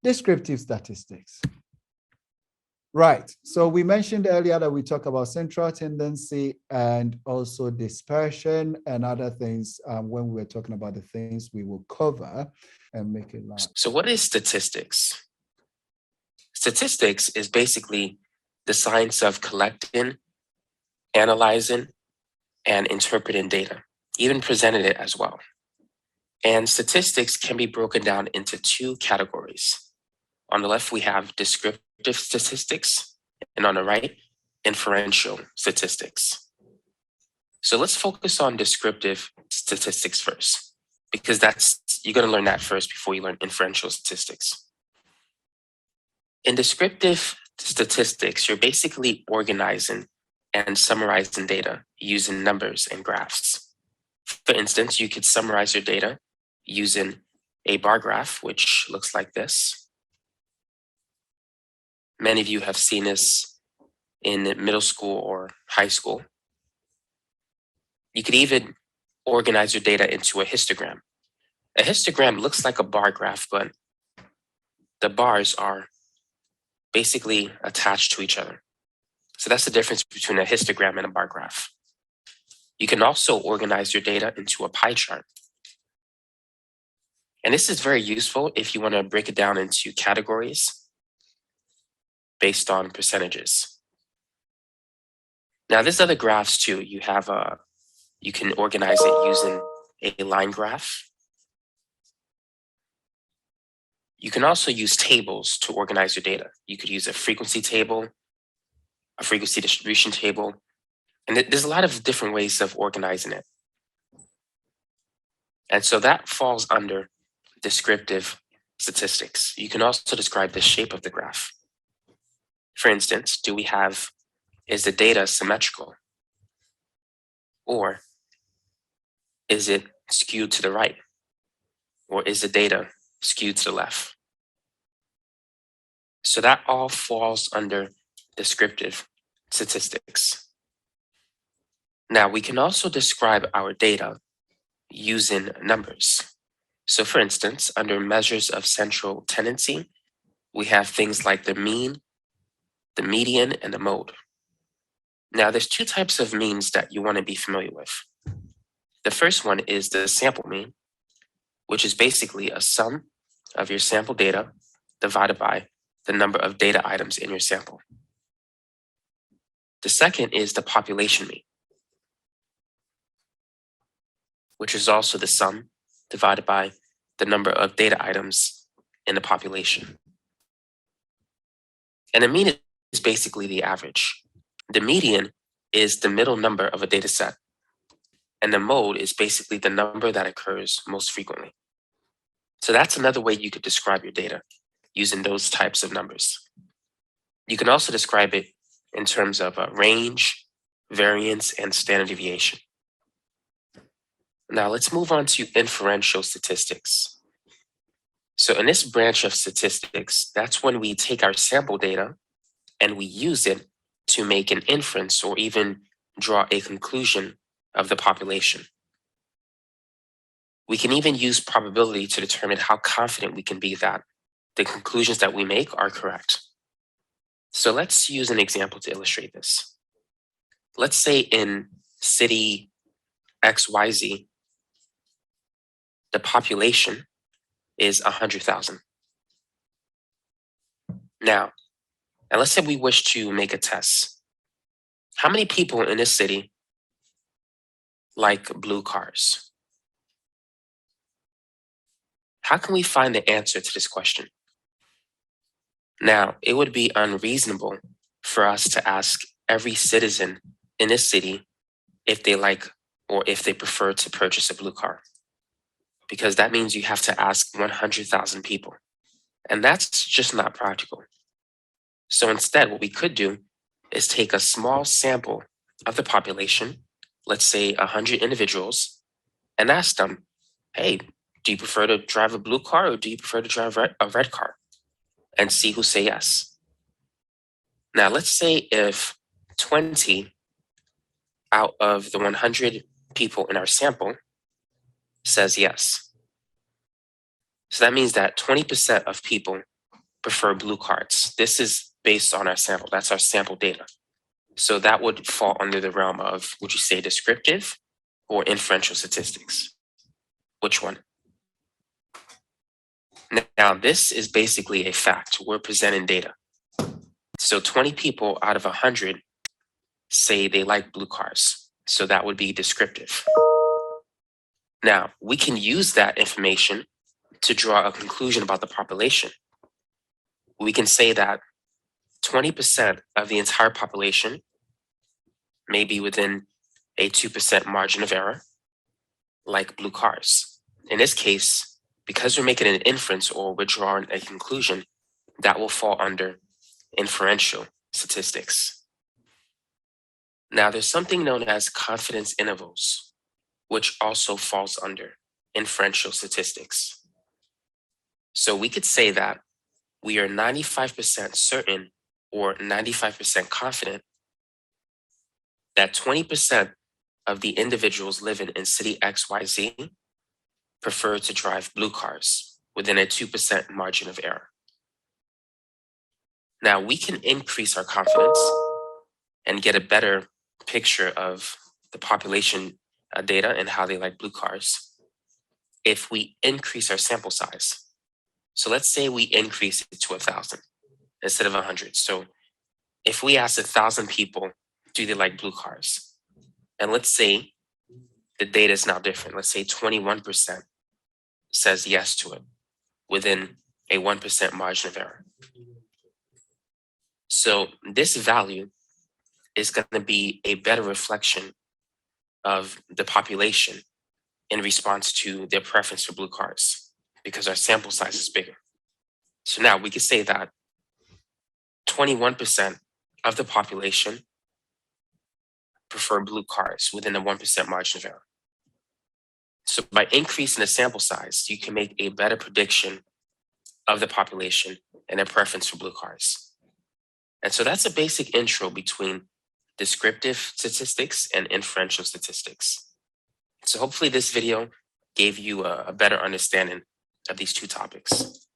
Descriptive statistics. Right. So we mentioned earlier that we talk about central tendency and also dispersion and other things when we were talking about the things we will cover and make it live. So what is statistics? Statistics is basically the science of collecting, analyzing, and interpreting data, even presenting it as well. And statistics can be broken down into two categories. On the left, we have descriptive statistics, and on the right, inferential statistics. So let's focus on descriptive statistics first, because you're going to learn that first before you learn inferential statistics. In descriptive statistics, you're basically organizing and summarizing data using numbers and graphs. For instance, you could summarize your data using a bar graph, which looks like this. Many of you have seen this in middle school or high school. You could even organize your data into a histogram. A histogram looks like a bar graph, but the bars are basically attached to each other. So that's the difference between a histogram and a bar graph. You can also organize your data into a pie chart. And this is very useful if you want to break it down into categories based on percentages. Now, there's other graphs too. You can organize it using a line graph. You can also use tables to organize your data. You could use a frequency table, a frequency distribution table, and there's a lot of different ways of organizing it. And so that falls under descriptive statistics. You can also describe the shape of the graph. For instance, is the data symmetrical? Or is it skewed to the right? Or is the data skewed to the left? So that all falls under descriptive statistics. Now, we can also describe our data using numbers. So for instance, under measures of central tendency, we have things like the mean, the median, and the mode. Now, there's two types of means that you want to be familiar with. The first one is the sample mean, which is basically a sum of your sample data divided by the number of data items in your sample. The second is the population mean, which is also the sum divided by the number of data items in the population. And the mean is basically the average. The median is the middle number of a data set. And the mode is basically the number that occurs most frequently. So that's another way you could describe your data using those types of numbers. You can also describe it in terms of range, variance, and standard deviation. Now let's move on to inferential statistics. So in this branch of statistics, that's when we take our sample data and we use it to make an inference or even draw a conclusion of the population. We can even use probability to determine how confident we can be that the conclusions that we make are correct. So let's use an example to illustrate this. Let's say in city XYZ, the population is 100,000. Now, and let's say we wish to make a test. How many people in this city like blue cars? How can we find the answer to this question? Now, it would be unreasonable for us to ask every citizen in this city if they like or if they prefer to purchase a blue car, because that means you have to ask 100,000 people, and that's just not practical. So instead, what we could do is take a small sample of the population, let's say 100 individuals, and ask them, hey, do you prefer to drive a blue car or do you prefer to drive a red car? And see who say yes. Now, let's say if 20 out of the 100 people in our sample says yes. So that means that 20% of people prefer blue cars. This is based on our sample. That's our sample data. So that would fall under the realm of, would you say descriptive or inferential statistics? Which one? Now, this is basically a fact. We're presenting data. So 20 people out of 100 say they like blue cars. So that would be descriptive. Now, we can use that information to draw a conclusion about the population. We can say that 20% of the entire population may be within a 2% margin of error, like blue cars. In this case, because we're making an inference or we're drawing a conclusion, that will fall under inferential statistics. Now, there's something known as confidence intervals, which also falls under inferential statistics. So we could say that we are 95% certain or 95% confident that 20% of the individuals living in city XYZ prefer to drive blue cars within a 2% margin of error. Now, we can increase our confidence and get a better picture of the population data and how they like blue cars if we increase our sample size. So let's say we increase it to 1,000 instead of 100. So if we ask 1,000 people, do they like blue cars? And let's say the data is now different. Let's say 21% says yes to it within a 1% margin of error. So this value is going to be a better reflection of the population in response to their preference for blue cars because our sample size is bigger. So now we could say that 21% of the population prefer blue cars within a 1% margin of error. So by increasing the sample size, you can make a better prediction of the population and their preference for blue cars. And so that's a basic intro between descriptive statistics and inferential statistics. So hopefully this video gave you a better understanding of these two topics.